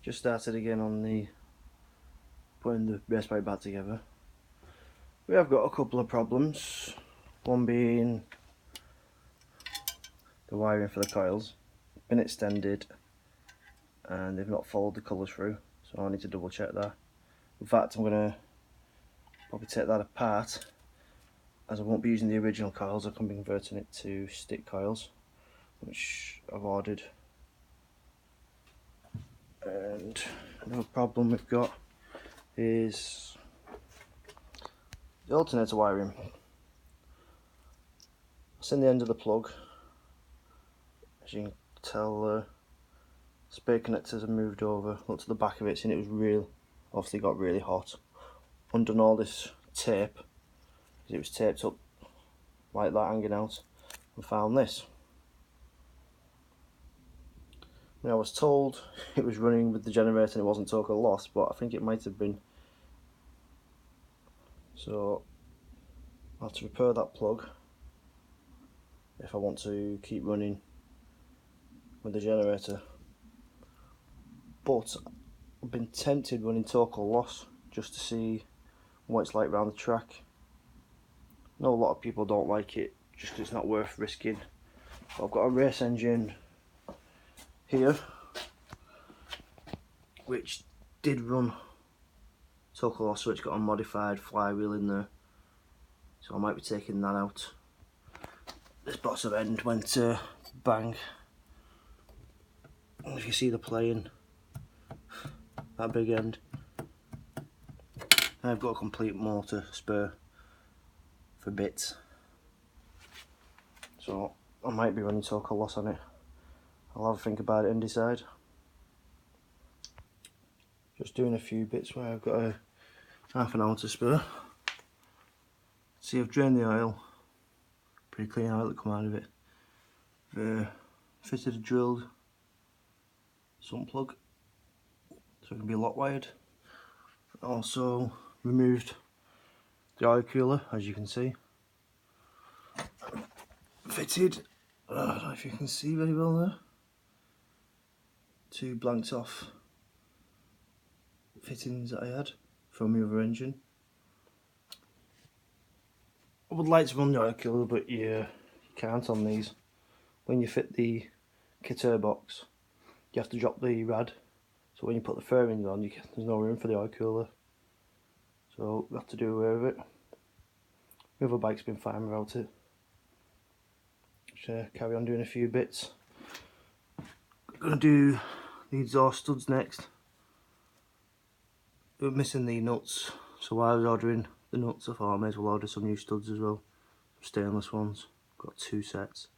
Just started again on the putting the race bike back together. We have got a couple of problems. One being the wiring for the coils. Been extended and they've not followed the colours through, so I need to double check that. In fact, I'm going to probably take that apart, as I won't be using the original coils. I can be converting it to stick coils, which I've ordered. And another problem we've got is the alternator wiring. It's in the end of the plug. As you can tell, spare connectors have moved over. Look to the back of it, and it was obviously got really hot. Undone all this tape, because it was taped up like that, hanging out, and found this. Now, I was told it was running with the generator and it wasn't total loss, but I think it might have been. So I'll have to repair that plug if I want to keep running with the generator. But I've been tempted running total loss just to see what it's like around the track. I know a lot of people don't like it just because it's not worth risking. But I've got a race engine here which did run total loss, so it's got a modified flywheel in there, so I might be taking that out. This bottom end went bang, and if you see the plane, that big end, I've got a complete motor spare for bits, so I might be running total loss on it. I'll have a think about it and decide. Just doing a few bits where I've got a half an hour to spare. See, I've drained the oil, pretty clean oil that come out of it. Fitted a drilled sump plug so it can be lock wired. Also removed the oil cooler, as you can see. Fitted, I don't know if you can see very well there, two blanked off fittings that I had from the other engine. I would like to run the oil cooler, but you can't on these. When you fit the kit box, you have to drop the rad, so when you put the fairings on, there's no room for the oil cooler, so we have to do away with it. The other bike's been fine without it. Just carry on doing a few bits. Gonna do the exhaust studs next. We were missing the nuts, so while I was ordering the nuts, I thought I may as well order some new studs as well. Some stainless ones. Got two sets.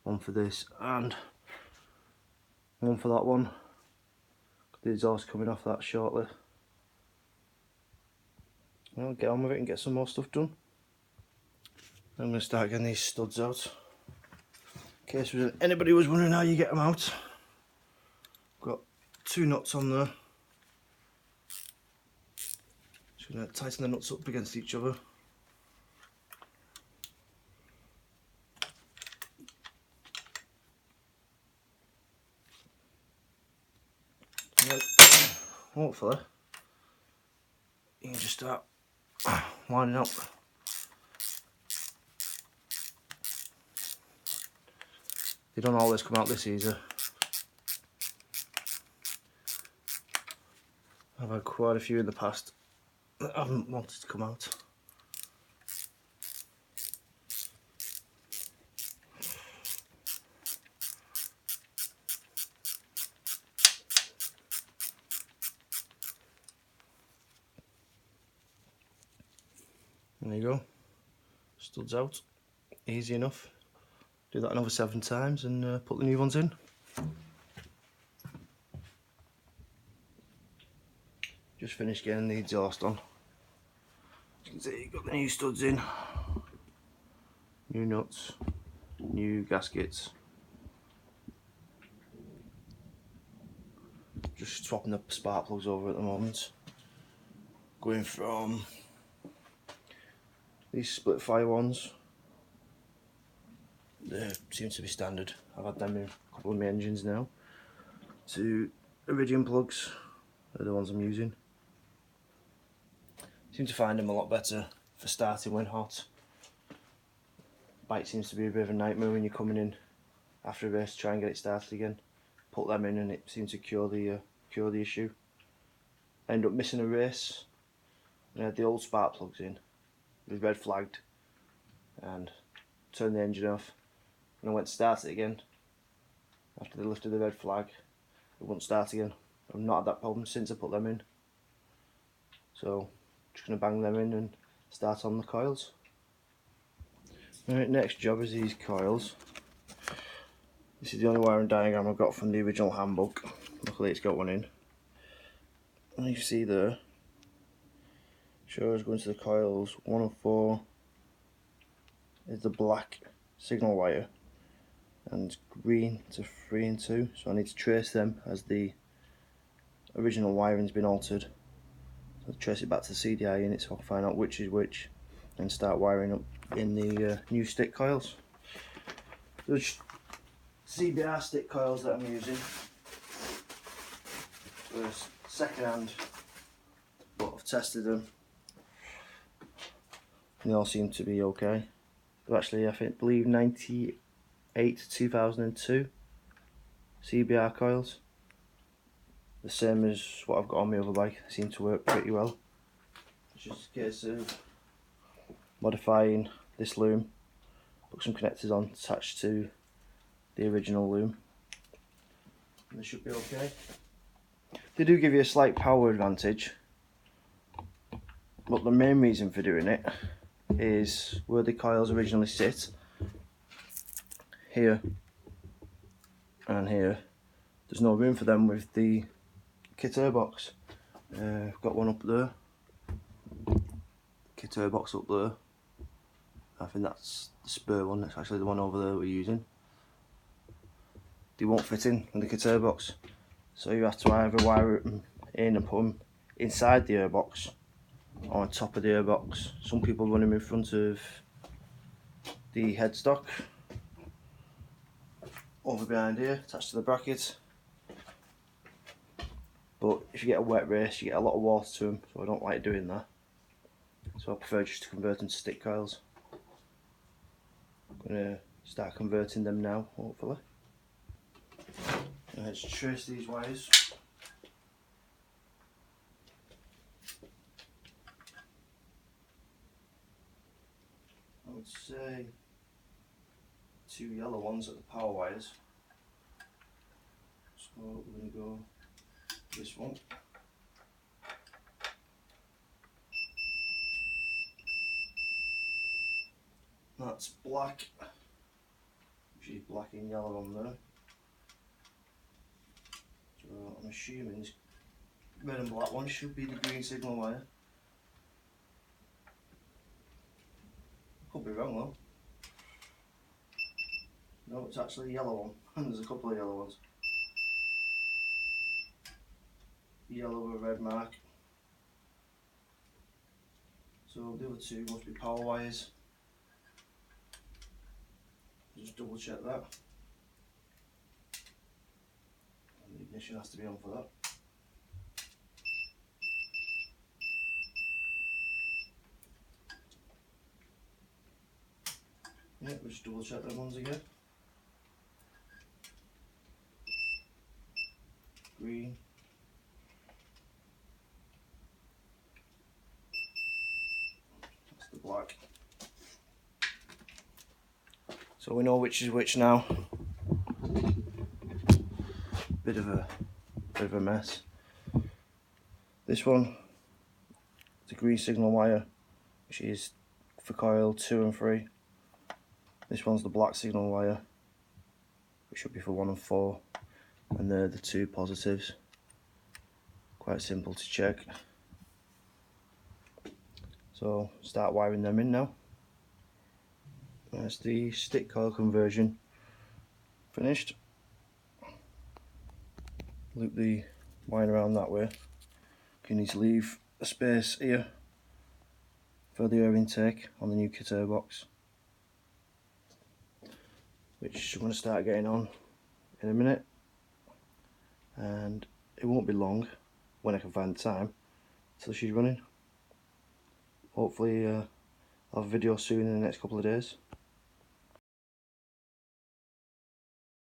One for this and one for that one. Got the exhaust coming off that shortly. I'll get on with it and get some more stuff done. I'm going to start getting these studs out. In case anybody was wondering how you get them out. Got two nuts on there. Just going to tighten the nuts up against each other. Hopefully you can just start winding up. They don't always come out this easy. I've had quite a few in the past that haven't wanted to come out. There you go, studs out, easy enough. Do that another 7 times and put the new ones in. Just finished getting the exhaust on. As you can see, got the new studs in, new nuts, new gaskets. Just swapping the spark plugs over at the moment. Going from these split fire ones, they seem to be standard, I've had them in a couple of my engines now, to Iridium plugs are the ones I'm using. Seem to find them a lot better for starting when hot. Bike seems to be a bit of a nightmare when you're coming in after a race to try and get it started again. Put them in and it seems to cure the issue. I ended up missing a race and I had the old spark plugs in. It was red flagged and turned the engine off. And I went to start it again. After they lifted the red flag, it wouldn't start again. I've not had that problem since I put them in. So, just going to bang them in and start on the coils. Right, next job is these coils. This is the only wiring diagram I've got from the original handbook. Luckily it's got one in. And you see there, shows going to the coils 1 and 4 is the black signal wire, and green to 3 and 2. So I need to trace them as the original wiring's been altered. So I'll trace it back to the CDI unit so I'll find out which is which and start wiring up in the new stick coils. There's CBR stick coils that I'm using. They're second hand, but I've tested them and they all seem to be okay. They're actually, I believe 98 to 2002 CBR coils. The same as what I've got on my other bike. They seem to work pretty well. It's just a case of modifying this loom, put some connectors on attached to the original loom, and they should be okay. They do give you a slight power advantage, but the main reason for doing it is where the coils originally sit, here and here, there's no room for them with the kit air box. I've got one up there, kit air box up there. I think that's the spur one, that's actually the one over there we're using. They won't fit in the kit air box, so you have to either wire them in and put them inside the airbox or on top of the airbox. Some people run them in front of the headstock, over behind here, attached to the bracket. But if you get a wet race, you get a lot of water to them, so I don't like doing that. So I prefer just to convert them to stick coils. I'm going to start converting them now, hopefully. Let's trace these wires. I would say 2 yellow ones are the power wires. So we're going to go this one. That's black, which is black and yellow on there. So I'm assuming this red and black one should be the green signal wire. Could be wrong though. No, it's actually a yellow one, and there's a couple of yellow ones. Yellow with a red mark. So the other two must be power wires. Just double check that. And the ignition has to be on for that. Yeah, we'll just double check them ones again. Green. That's the black. So we know which is which now. Bit of a mess. This one, the green signal wire, which is for coil 2 and 3. This one's the black signal wire, which should be for 1 and 4, and they're the 2 positives. Quite simple to check. So start wiring them in now. That's the stick coil conversion finished. Loop the wire around that way. You need to leave a space here for the air intake on the new kit air box, which I'm going to start getting on in a minute. And it won't be long when I can find the time till she's running. Hopefully I'll have a video soon in the next couple of days.